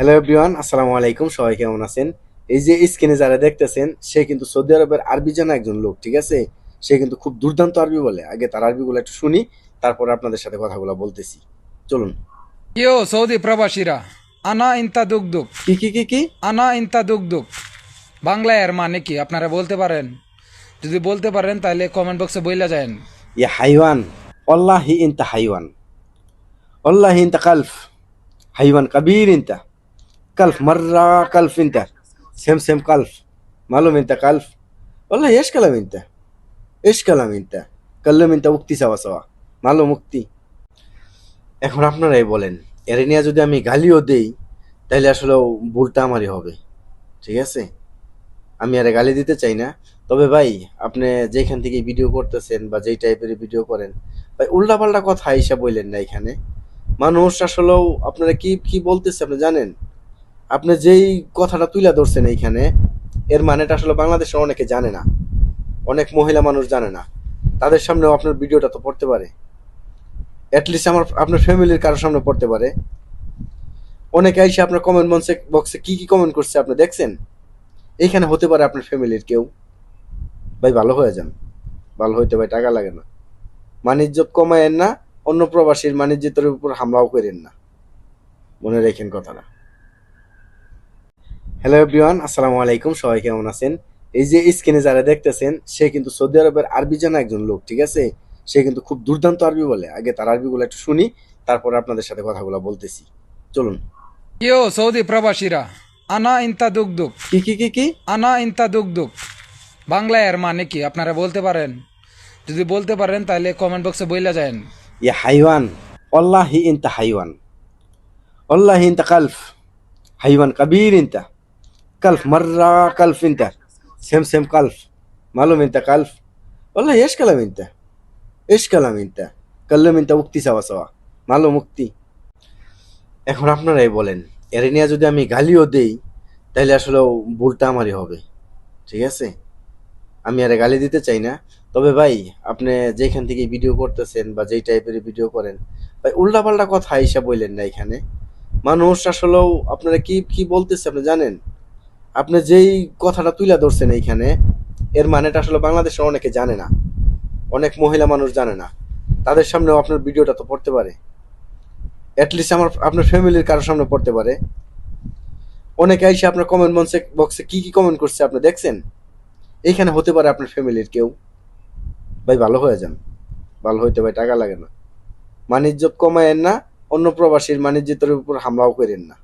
Hello everyone, আসসালামু আলাইকুম। সবাই কেমন আছেন? এই যে স্ক্রিনে যারা দেখতেছেন, সে কিন্তু সৌদি আরবের আরবি জানা একজন লোক, ঠিক আছে? সে কিন্তু খুব দুর্দান্ত আরবি বলে। আগে তার আরবিগুলো একটু শুনি, তারপরে আপনাদের সাথে কথাগুলো বলতেছি। চলুন। ইয়ো সৌদি প্রবাসীরা, আনা ইনতা দুগদুগ। কি? আনা ইনতা দুগদুগ বাংলায় এর মানে কি আপনারা বলতে পারেন? যদি বলতে পারেন তাহলে কমেন্ট বক্সে বইলা যায়েন। ইয়া হাইওয়ান, ওয়াল্লাহি ইনতা হাইওয়ান, ওয়াল্লাহি ইনতা কালফ, হাইওয়ান কাবীর ইনতা, কালফ মাররা কালফ ইনতা, সেম কালফ, মালুম ইনতা কালফ, ওয়াল্লাহি ايش كلام انت؟ ايش كلام انت؟ كلم انت উক্তি সাওয়া সাওয়া, মালুম উক্তি। এখন আপনারাই বলেন, এর নিয়ে যদি আমি গালিও দেই, তাহলে আসলে ভুলটা আমারই হবে, ঠিক আছে? আমি আরে গালি দিতে চাই না। তবে ভাই, আপনি যেখান থেকে ভিডিও করতেছেন বা যেই টাইপের ভিডিও করেন, ভাই উল্টাপাল্টা কথা হিসাব বললেন না এখানে। মানুষ আসলেও আপনারা কি কি বলতেছে আপনি জানেন? আপনি যেই কথাটা তুলে ধরছেন এইখানে, এর মানেটা আসলে বাংলাদেশের অনেকে জানে না, অনেক মহিলা মানুষ জানে না। তাদের সামনেও আপনার ভিডিওটা তো পড়তে পারে, অ্যাটলিস্ট আপনার ফ্যামিলির কারোর সামনে পড়তে পারে। অনেকে এসে আপনার কমেন্ট বক্সে কি কি কমেন্ট করছে আপনি দেখছেন? এইখানে হতে পারে আপনার ফ্যামিলির কেউ। ভাই ভালো হয়ে যান, ভালো হইতে ভাই টাকা লাগে না। মানিজ্যত কমায়েন না, অন্য প্রবাসীর মানিজ্যতের উপর হামলাও করেন না, মনে রেখেন কথাটা। হ্যালো এভরিওয়ান, আসসালামু আলাইকুম। সবাই কেমন আছেন? এই যে স্ক্রিনে যারা দেখতেছেন, সে কিন্তু সৌদি আরবের আরবি জানা একজন লোক, ঠিক আছে? সে কিন্তু খুব দুর্দান্ত আরবি বলে। আগে তার আরবিগুলো একটু শুনি, তারপরে আপনাদের সাথে কথাগুলো বলতেছি। চলুন। ইয়ো সৌদি প্রবাসীরা, আনা ইনতা দুগদুগ। কি? আনা ইনতা দুগদুগ বাংলায় এর মানে কি আপনারা বলতে পারেন? যদি বলতে পারেন তাহলে কমেন্ট বক্সে বইলা যায়েন। ইয়া হাইওয়ান, ওয়াল্লাহি ইনতা হাইওয়ান, ওয়াল্লাহি ইনতা কালফ, হাইওয়ান কাবীর ইনতা, কালফ মাররা কালফ ইনতা, সেম কালফ, মালুম ইনতা কালফ, ওয়াল্লাহি ايش كلام انت؟ ايش كلام انت؟ كلم انت উক্তি সাওয়া সাওয়া, মালুম উক্তি। এখন আপনারাই বলেন, এর নিয়ে যদি আমি গালিও দেই, তাহলে আসলে ভুলটা আমারই হবে, ঠিক আছে? আমি আরে গালি দিতে চাই না। তবে ভাই, আপনি যেখান থেকে ভিডিও করতেছেন বা যেই টাইপের ভিডিও করেন, ভাই উল্টাপাল্টা কথা হিসাব বললেন না এখানে। মানুষ আসলেও আপনারা কি কি বলতেছে আপনি জানেন? আপনি যেই কথাটা তুলে ধরছেন এইখানে, এর মানেটা আসলে বাংলাদেশের অনেকে জানে না, অনেক মহিলা মানুষ জানে না। তাদের সামনেও আপনার ভিডিওটা তো পড়তে পারে, অ্যাটলিস্ট আপনার ফ্যামিলির কারোর সামনে পড়তে পারে। অনেকে এসে আপনার কমেন্ট বক্সে কি কি কমেন্ট করছে আপনি দেখছেন? এইখানে হতে পারে আপনার ফ্যামিলির কেউ। ভাই ভালো হয়ে যান, ভালো হইতে ভাই টাকা লাগে না। মানিজ্যত কমায়েন না, অন্য প্রবাসীর মানিজ্যতের উপর হামলাও করেন না।